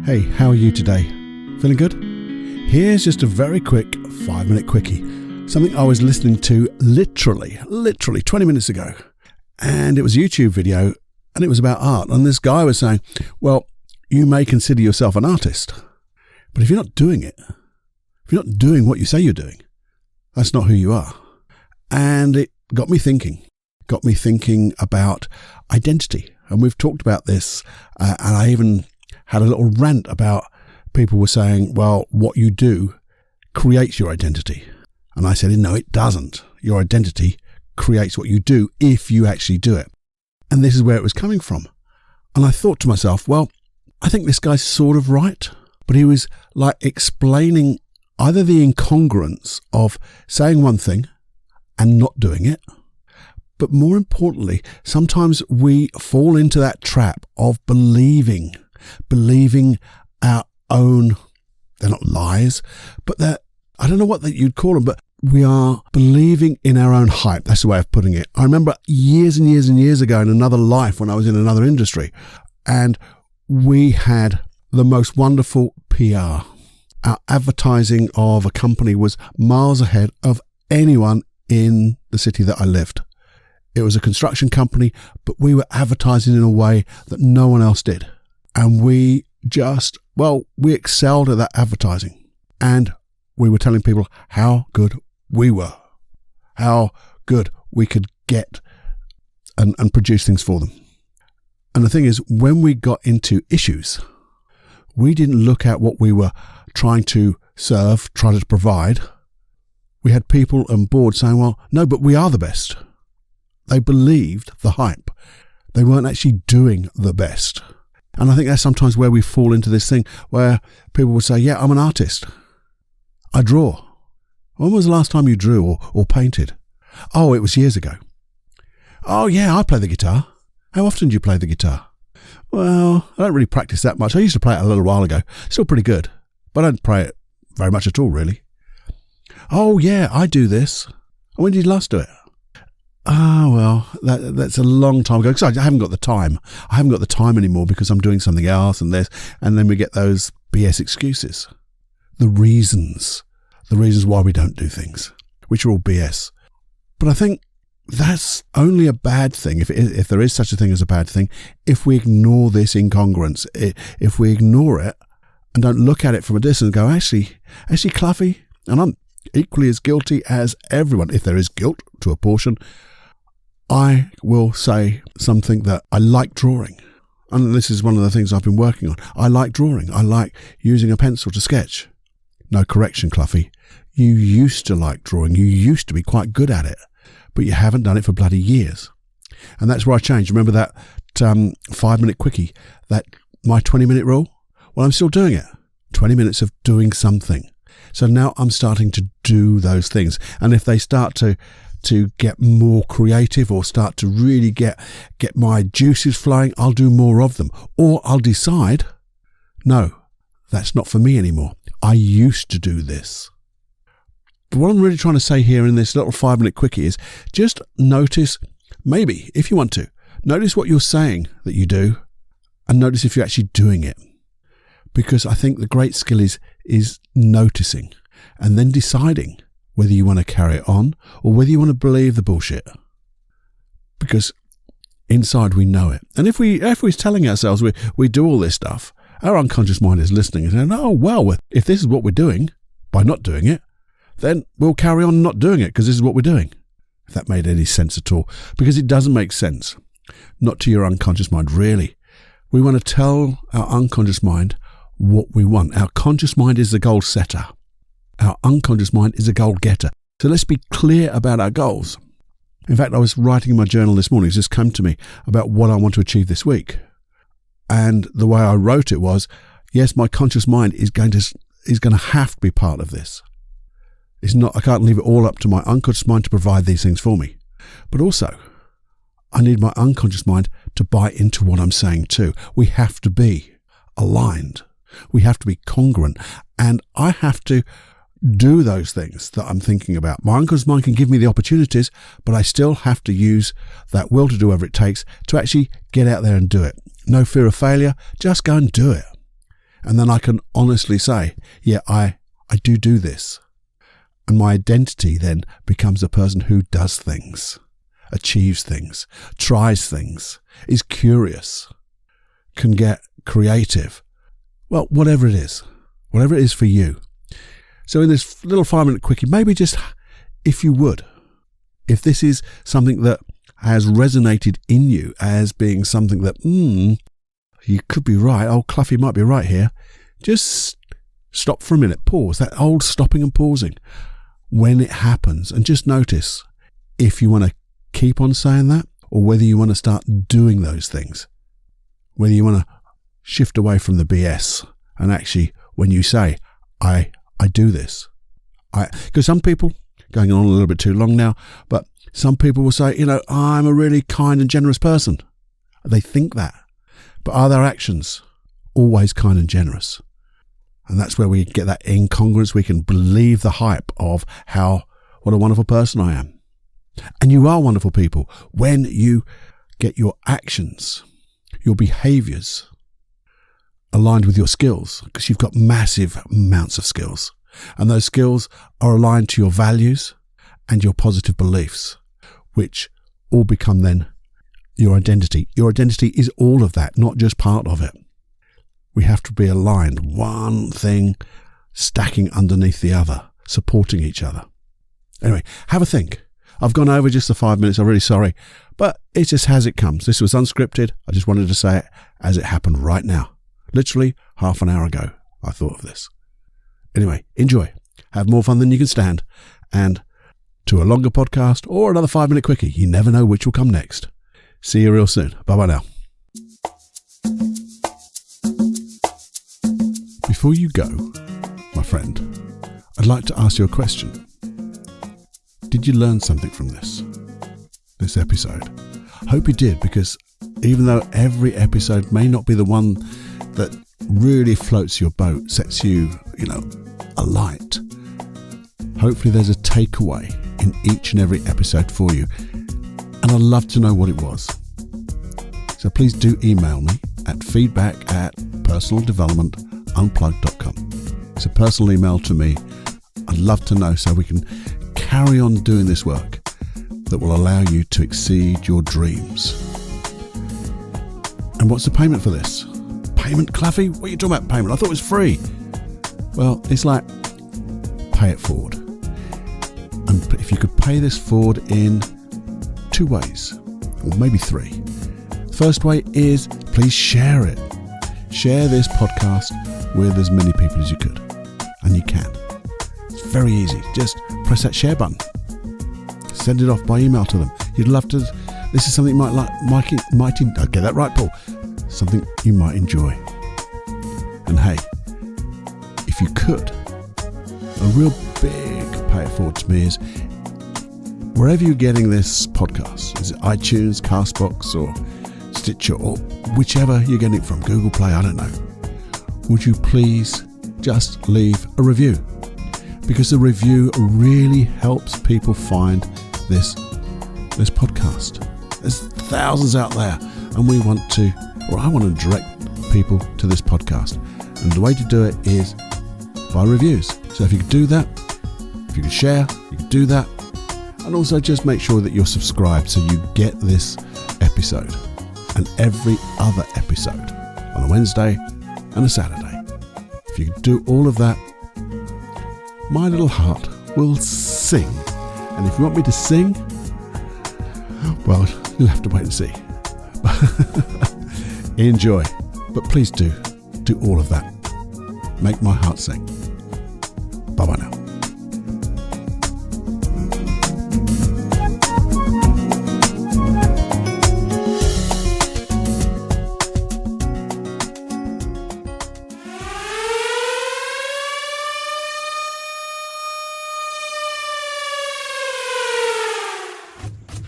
Hey, how are you today? Feeling good? Here's just a very quick 5-minute quickie. Something I was listening to literally 20 minutes ago. And it was a YouTube video and it was about art. And this guy was saying, well, you may consider yourself an artist, but if you're not doing it, if you're not doing what you say you're doing, that's not who you are. And it got me thinking about identity. And we've talked about this, and I even had a little rant about people were saying, well, what you do creates your identity. And I said, no, it doesn't. Your identity creates what you do if you actually do it. And this is where it was coming from. And I thought to myself, well, I think this guy's sort of right. But he was like explaining either the incongruence of saying one thing and not doing it. But more importantly, sometimes we fall into that trap of believing our own, they're not lies, but they're, I don't know what that you'd call them, but we are believing in our own hype. That's the way of putting it. I remember years and years and years ago in another life when I was in another industry, and we had the most wonderful PR. Our advertising of a company was miles ahead of anyone in the city that I lived. It was a construction company, but we were advertising in a way that no one else did. And we excelled at that advertising. And we were telling people how good we were, how good we could get and produce things for them. And the thing is, when we got into issues, we didn't look at what we were trying to serve, trying to provide. We had people on board saying, well, no, but we are the best. They believed the hype. They weren't actually doing the best. And I think that's sometimes where we fall into this thing where people will say, yeah, I'm an artist. I draw. When was the last time you drew or painted? Oh, it was years ago. Oh, yeah, I play the guitar. How often do you play the guitar? Well, I don't really practice that much. I used to play it a little while ago. Still pretty good, but I don't play it very much at all, really. Oh, yeah, I do this. When did you last do it? Well, that's a long time ago, because I haven't got the time. I haven't got the time anymore because I'm doing something else and this, and then we get those BS excuses. The reasons why we don't do things, which are all BS. But I think that's only a bad thing, if there is such a thing as a bad thing, if we ignore this incongruence, if we ignore it and don't look at it from a distance and go, actually, Cluffy, and I'm equally as guilty as everyone, if there is guilt to a portion, I will say something that I like drawing. And this is one of the things I've been working on. I like drawing. I like using a pencil to sketch. No, correction, Cluffy. You used to like drawing. You used to be quite good at it, but you haven't done it for bloody years. And that's where I changed. Remember that 5-minute quickie, that my 20-minute rule? Well, I'm still doing it. 20 minutes of doing something. So now I'm starting to do those things. And if they start to get more creative or start to really get my juices flowing, I'll do more of them. Or I'll decide, no, that's not for me anymore. I used to do this. But what I'm really trying to say here in this little 5-minute quickie is just notice, maybe if you want to, notice what you're saying that you do and notice if you're actually doing it. Because I think the great skill is noticing and then deciding whether you want to carry it on or whether you want to believe the bullshit. Because inside we know it. And if we're telling ourselves we do all this stuff, our unconscious mind is listening and saying, oh, well, if this is what we're doing by not doing it, then we'll carry on not doing it because this is what we're doing. If that made any sense at all. Because it doesn't make sense. Not to your unconscious mind, really. We want to tell our unconscious mind what we want. Our conscious mind is the goal setter. Our unconscious mind is a goal getter. So let's be clear about our goals. In fact, I was writing in my journal this morning. It's just come to me about what I want to achieve this week. And the way I wrote it was, yes, my conscious mind is going to have to be part of this. It's not, I can't leave it all up to my unconscious mind to provide these things for me. But also, I need my unconscious mind to buy into what I'm saying too. We have to be aligned. We have to be congruent. And I have to do those things that I'm thinking about. My unconscious mind can give me the opportunities, but I still have to use that will to do whatever it takes to actually get out there and do it. No fear of failure, just go and do it. And then I can honestly say, yeah, I do this. And my identity then becomes a person who does things, achieves things, tries things, is curious, can get creative. Well, whatever it is for you. So in this little 5-minute quickie, maybe just, if you would, if this is something that has resonated in you as being something that, you could be right, old Cluffy might be right here, just stop for a minute, pause, that old stopping and pausing when it happens, and just notice if you want to keep on saying that or whether you want to start doing those things, whether you want to shift away from the BS and actually, when you say, I do this. Because some people, going on a little bit too long now, but some people will say, I'm a really kind and generous person. They think that. But are their actions always kind and generous? And that's where we get that incongruence. We can believe the hype of what a wonderful person I am. And you are wonderful people when you get your actions, your behaviors aligned with your skills, because you've got massive amounts of skills. And those skills are aligned to your values and your positive beliefs, which all become then your identity. Your identity is all of that, not just part of it. We have to be aligned, one thing stacking underneath the other, supporting each other. Anyway, have a think. I've gone over just the 5 minutes. I'm really sorry, but it's just as it comes. This was unscripted. I just wanted to say it as it happened right now. Literally half an hour ago, I thought of this. Anyway, enjoy. Have more fun than you can stand. And to a longer podcast or another 5-minute quickie, you never know which will come next. See you real soon. Bye-bye now. Before you go, my friend, I'd like to ask you a question. Did you learn something from this episode? I hope you did, because even though every episode may not be the one that really floats your boat, sets you, alight, hopefully there's a takeaway in each and every episode for you. And I'd love to know what it was. So please do email me at feedback@personaldevelopmentunplugged.com. It's a personal email to me. I'd love to know so we can carry on doing this work that will allow you to exceed your dreams. And what's the payment for this? Payment, Cluffy? What are you talking about, payment? I thought it was free. Well, it's like pay it forward. And if you could pay this forward in 2 ways, or maybe 3. The first way is please share it. Share this podcast with as many people as you could. And you can. It's very easy. Just press that share button. Send it off by email to them. You'd love to. This is something you might like. I'll get that right, Paul. Something you might enjoy. And hey, if you could, a real big pay it forward to me is wherever you're getting this podcast, is it iTunes, Castbox, or Stitcher, or whichever you're getting it from, Google Play, I don't know. Would you please just leave a review? Because the review really helps people find this podcast. There's thousands out there, and I want to direct people to this podcast. And the way to do it is by reviews. So if you could do that, if you could share, you could do that. And also just make sure that you're subscribed so you get this episode and every other episode on a Wednesday and a Saturday. If you could do all of that, my little heart will sing. And if you want me to sing, well, you'll have to wait and see. Enjoy. But please do all of that. Make my heart sing. Bye-bye now.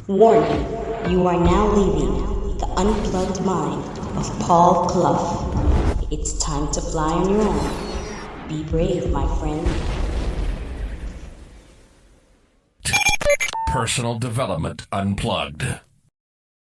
Warning, you are now leaving the unplugged mind of Paul Clough. It's time to fly on your own. Be brave, my friend. Personal Development Unplugged.